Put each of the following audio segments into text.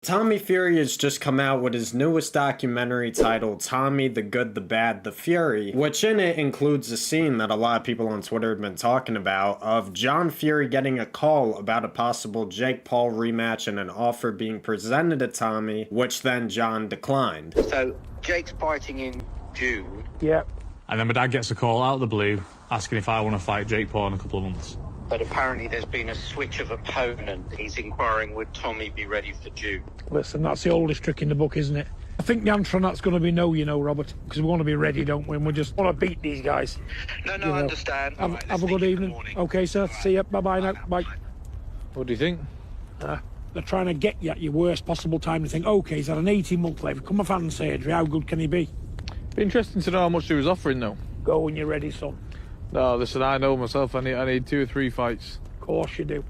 Tommy Fury has just come out with his newest documentary titled Tommy, the Good, the Bad, the Fury, which in it includes a scene that a lot of people on Twitter have been talking about of John Fury getting a call about a possible Jake Paul rematch and an offer being presented to Tommy, which then John declined. So Jake's fighting in June. Yep. And then my dad gets a call out of the blue asking if I want to fight Jake Paul in a couple of months. But apparently there's been a switch of opponent. He's inquiring, would Tommy be ready for June? Listen, that's the oldest trick in the book, isn't it? I think the answer on that's going to be no, you know, Robert, because we want to be ready, don't we? And we just want to beat these guys. No, I understand. Have a good evening. Okay, sir. See you. Bye-bye now. Bye. What do you think? They're trying to get you at your worst possible time to think, okay, he's had an 18-month labour, come off hand surgery, how good can he be? Be interesting to know how much he was offering, though. Go when you're ready, son. No, listen, I know myself, I need 2 or 3 fights. Of course you do.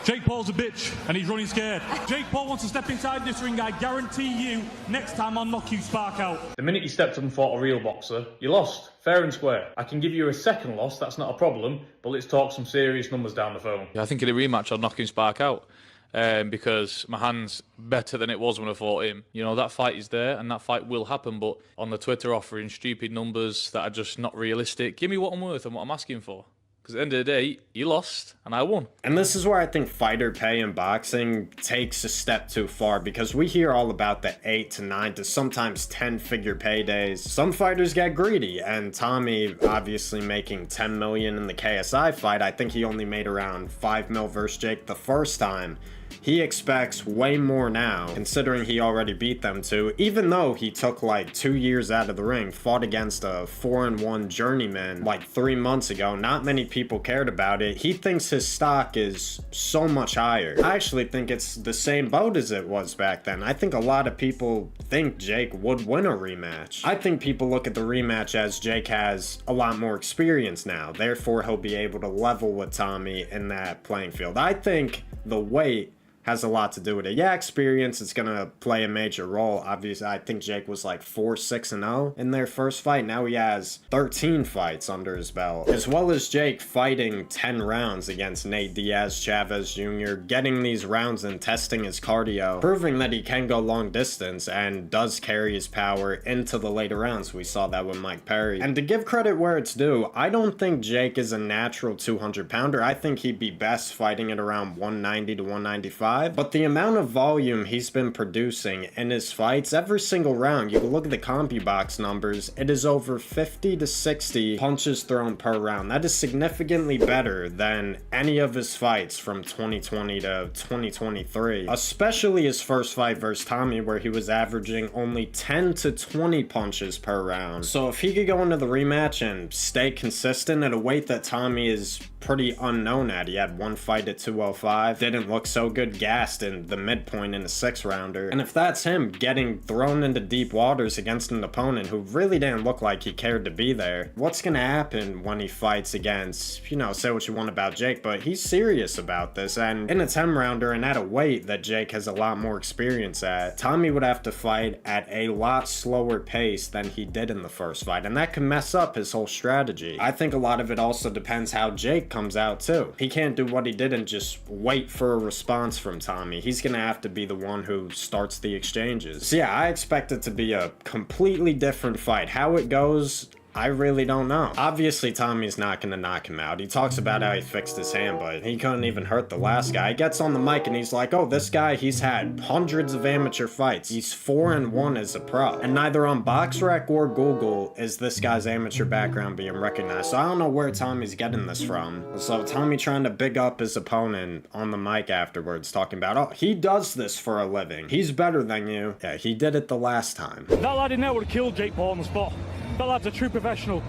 Jake Paul's a bitch, and he's running scared. Jake Paul wants to step inside this ring, I guarantee you, next time I'll knock you spark out. The minute you stepped up and fought a real boxer, you lost, fair and square. I can give you a second loss, that's not a problem, but let's talk some serious numbers down the phone. Yeah, I think in a rematch I'll knock him spark out. Because my hand's better than it was when I fought him. You know, that fight is there and that fight will happen, but on the Twitter offering stupid numbers that are just not realistic, give me what I'm worth and what I'm asking for. Because at the end of the day, you lost and I won. And this is where I think fighter pay in boxing takes a step too far, because we hear all about the 8 to 9 to sometimes 10-figure paydays. Some fighters get greedy, and Tommy obviously making 10 million in the KSI fight. I think he only made around 5 mil versus Jake the first time. He expects way more now, considering he already beat them too, even though he took like 2 years out of the ring, fought against a 4-1 journeyman like 3 months ago. Not many people cared about it. He thinks his stock is so much higher. I actually think it's the same boat as it was back then. I think a lot of people think Jake would win a rematch. I think people look at the rematch as Jake has a lot more experience now, therefore he'll be able to level with Tommy in that playing field. I think the weight has a lot to do with it. Yeah, experience is going to play a major role. Obviously, I think Jake was like 4-6-0 in their first fight. Now he has 13 fights under his belt. As well as Jake fighting 10 rounds against Nate Diaz, Chavez Jr., getting these rounds and testing his cardio, proving that he can go long distance and does carry his power into the later rounds. We saw that with Mike Perry. And to give credit where it's due, I don't think Jake is a natural 200-pounder. I think he'd be best fighting at around 190 to 195. But the amount of volume he's been producing in his fights, every single round, you can look at the CompuBox numbers, it is over 50 to 60 punches thrown per round. That is significantly better than any of his fights from 2020 to 2023. Especially his first fight versus Tommy, where he was averaging only 10 to 20 punches per round. So if he could go into the rematch and stay consistent at a weight that Tommy is pretty unknown at. He had one fight at 205, didn't look so good, gassed in the midpoint in a 6-rounder. And if that's him getting thrown into deep waters against an opponent who really didn't look like he cared to be there, what's gonna happen when he fights against, you know, say what you want about Jake, but he's serious about this, and in a 10-rounder and at a weight that Jake has a lot more experience at, Tommy would have to fight at a lot slower pace than he did in the first fight, and that could mess up his whole strategy. I think a lot of it also depends how Jake comes out too. He can't do what he did and just wait for a response from Tommy. He's gonna have to be the one who starts the exchanges. So yeah, I expect it to be a completely different fight. How it goes, I really don't know. Obviously, Tommy's not gonna knock him out. He talks about how he fixed his hand, but he couldn't even hurt the last guy. He gets on the mic and he's like, oh, this guy, he's had hundreds of amateur fights. He's 4-1 as a pro. And neither on BoxRec or Google is this guy's amateur background being recognized. So I don't know where Tommy's getting this from. So Tommy trying to big up his opponent on the mic afterwards, talking about, oh, he does this for a living. He's better than you. Yeah, he did it the last time. That lad in there would have killed Jake Paul on the spot. That lad's a true professional,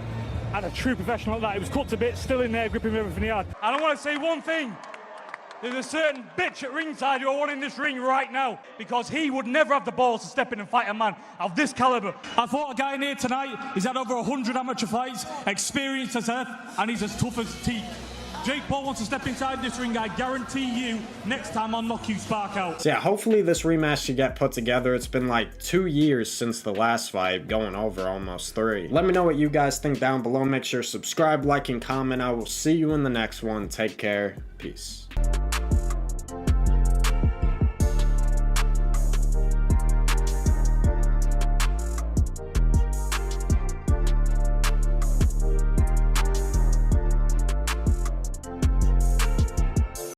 and a true professional like that. He was cut to bits, still in there, gripping everything he had. And I want to say one thing. There's a certain bitch at ringside who I want in this ring right now, because he would never have the balls to step in and fight a man of this caliber. I fought a guy in here tonight. He's had over 100 amateur fights, experienced as earth, and he's as tough as teak. Jake Paul wants to step inside this ring, I guarantee you, next time I'll knock you spark out. So yeah, hopefully this rematch should get put together. It's been like 2 years since the last fight, going over almost 3. Let me know what you guys think down below. Make sure to subscribe, like, and comment. I will see you in the next one. Take care. Peace.